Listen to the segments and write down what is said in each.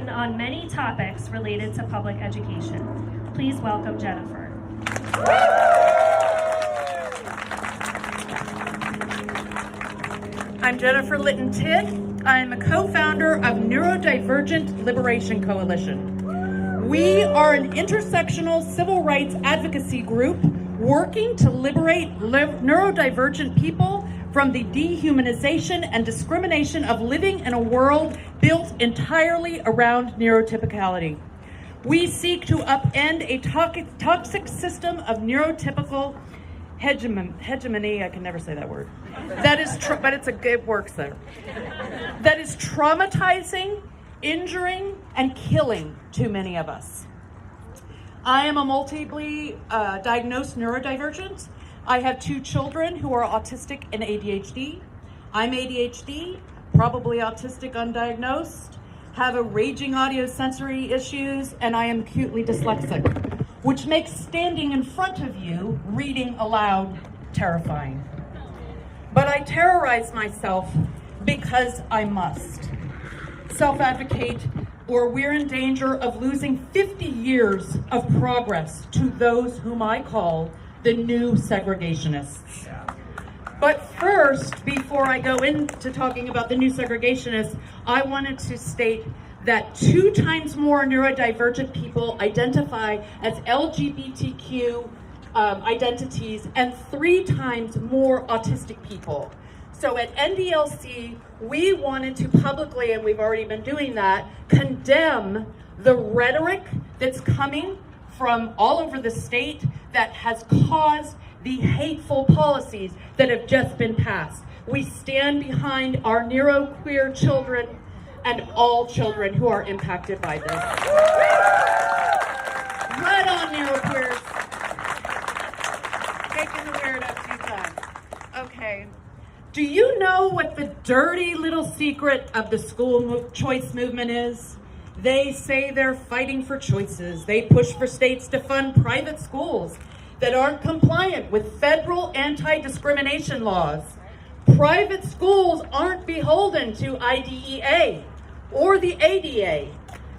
written on many topics related to public education. Please welcome Jennifer. I'm Jennifer Litton Tidd. I'm a co-founder of Neurodivergent Liberation Coalition. We are an intersectional civil rights advocacy group working to liberate neurodivergent people from the dehumanization and discrimination of living in a world built entirely around neurotypicality. We seek to upend a toxic system of neurotypical hegemony, I can never say that word. That is, but it works there. That is traumatizing, injuring, and killing too many of us. I am a multiply diagnosed neurodivergent. I have 2 children who are autistic and ADHD. I'm ADHD, probably autistic undiagnosed, have a raging audiosensory issues, and I am acutely dyslexic, which makes standing in front of you, reading aloud, terrifying. But I terrorize myself because I must. Self-advocate, or we're in danger of losing 50 years of progress to those whom I call the new segregationists. But first, before I go into talking about the new segregationists, I wanted to state that 2 times more neurodivergent people identify as LGBTQ identities and 3 times more autistic people. So at NDLC, we wanted to publicly, and we've already been doing that, condemn the rhetoric that's coming from all over the state that has caused the hateful policies that have just been passed. We stand behind our neuroqueer children and all children who are impacted by this. Right on, neuroqueers. Taking the weird up 2 times. Okay. Do you know what the dirty little secret of the school choice movement is? They say they're fighting for choices. They push for states to fund private schools that aren't compliant with federal anti-discrimination laws. Private schools aren't beholden to IDEA or the ADA,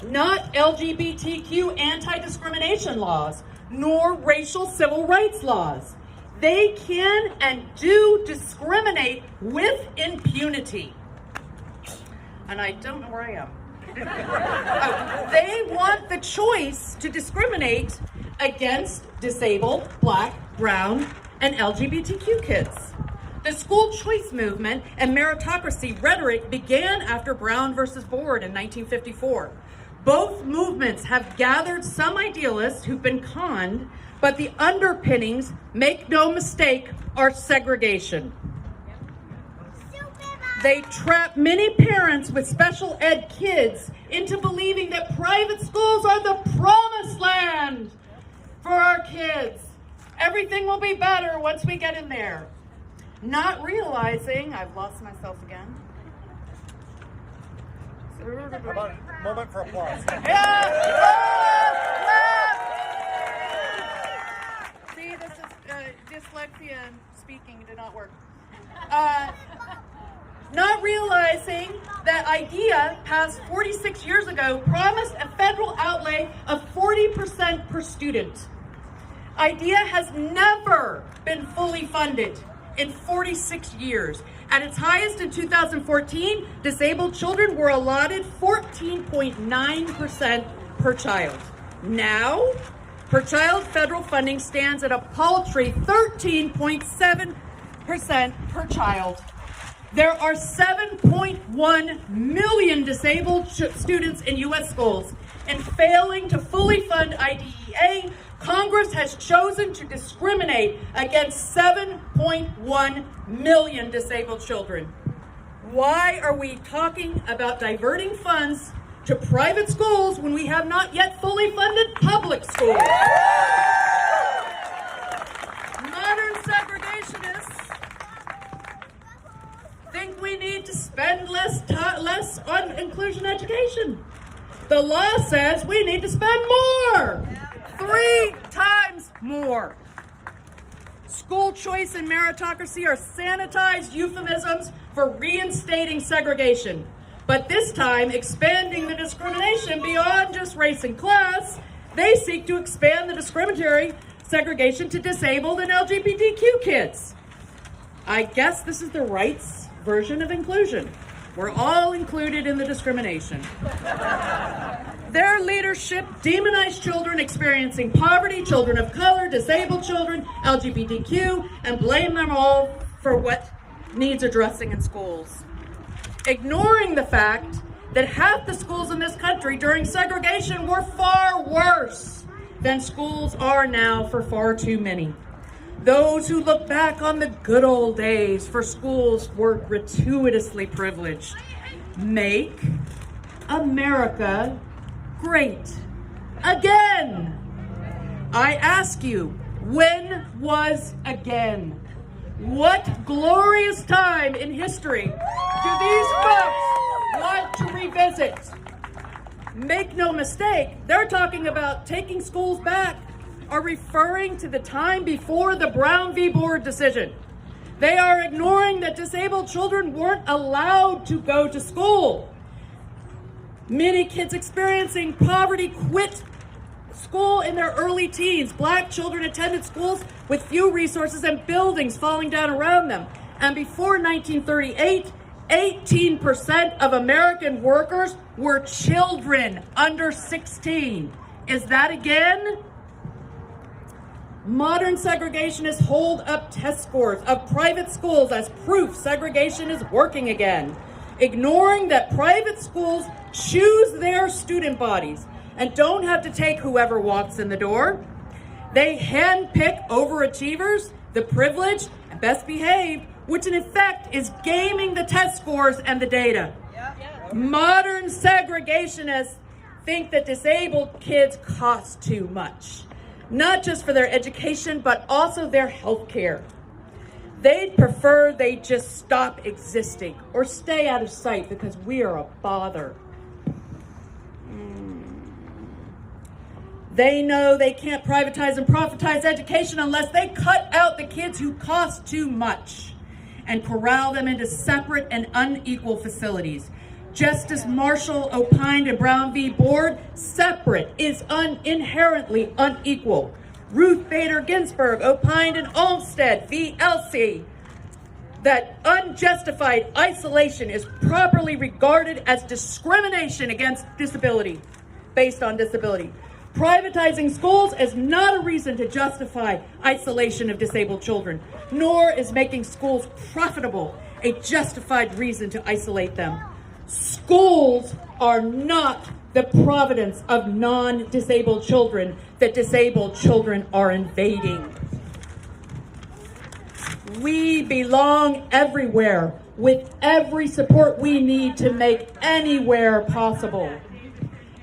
not LGBTQ anti-discrimination laws, nor racial civil rights laws. They can and do discriminate with impunity. And I don't know where I am. They want the choice to discriminate against disabled, Black, brown, and LGBTQ kids. The school choice movement and meritocracy rhetoric began after Brown versus Board in 1954. Both movements have gathered some idealists who've been conned, but the underpinnings, make no mistake, are segregation. They trap many parents with special ed kids into believing that private schools are the promised land for our kids. Everything will be better once we get in there. Not realizing, I've lost myself again. Moment for applause. Yeah. See, this is dyslexia and speaking did not work. Not realizing that IDEA, passed 46 years ago, promised a federal outlay of 40% per student. IDEA has never been fully funded in 46 years. At its highest in 2014, disabled children were allotted 14.9% per child. Now, per child federal funding stands at a paltry 13.7% per child. There are 7.1 million disabled students in U.S. schools, and failing to fully fund IDEA, Congress has chosen to discriminate against 7.1 million disabled children. Why are we talking about diverting funds to private schools when we have not yet fully funded public schools? Modern segregationists think we need to spend less on inclusion education. The law says we need to spend more, 3 times more. School choice and meritocracy are sanitized euphemisms for reinstating segregation. But this time, expanding the discrimination beyond just race and class, they seek to expand the discriminatory segregation to disabled and LGBTQ kids. I guess this is the right's version of inclusion. We're all included in the discrimination. Their leadership demonized children experiencing poverty, children of color, disabled children, LGBTQ, and blame them all for what needs addressing in schools. Ignoring the fact that half the schools in this country during segregation were far worse than schools are now for far too many. Those who look back on the good old days for schools were gratuitously privileged. Make America great again. I ask you, when was again? What glorious time in history do these folks want to revisit? Make no mistake, they're talking about taking schools back, are referring to the time before the Brown v. Board decision. They are ignoring that disabled children weren't allowed to go to school. Many kids experiencing poverty quit school in their early teens. Black children attended schools with few resources and buildings falling down around them. And before 1938, 18% of American workers were children under 16. Is that again? Modern segregationists hold up test scores of private schools as proof segregation is working again, ignoring that private schools choose their student bodies and don't have to take whoever walks in the door. They handpick overachievers, the privileged, and best behaved, which in effect is gaming the test scores and the data. Modern segregationists think that disabled kids cost too much, not just for their education, but also their health care. They'd prefer they just stop existing or stay out of sight because we are a bother. They know they can't privatize and profitize education unless they cut out the kids who cost too much and corral them into separate and unequal facilities. Justice Marshall opined in Brown v. Board, separate is inherently unequal. Ruth Bader Ginsburg opined in Olmstead v. Elsie that unjustified isolation is properly regarded as discrimination against disability, based on disability. Privatizing schools is not a reason to justify isolation of disabled children, nor is making schools profitable a justified reason to isolate them. Schools are not the providence of non-disabled children that disabled children are invading. We belong everywhere with every support we need to make anywhere possible.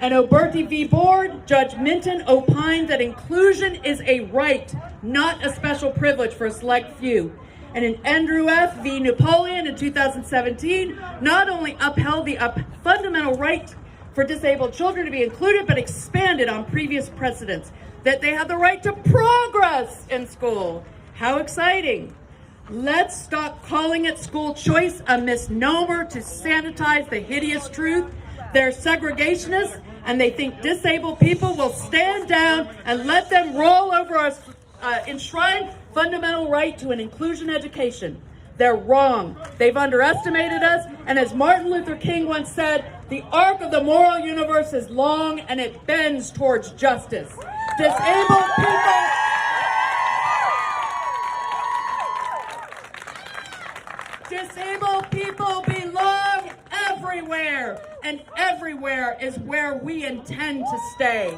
And Oberti v. Board, Judge Minton opined that inclusion is a right, not a special privilege for a select few. And in Andrew F. v. Napoleon in 2017, not only upheld the fundamental right for disabled children to be included, but expanded on previous precedents, that they have the right to progress in school. How exciting. Let's stop calling it school choice a misnomer to sanitize the hideous truth. They're segregationists, and they think disabled people will stand down and let them roll over our enshrined fundamental right to an inclusion education. They're wrong. They've underestimated us, and as Martin Luther King once said, the arc of the moral universe is long and it bends towards justice. Disabled people belong everywhere, and everywhere is where we intend to stay.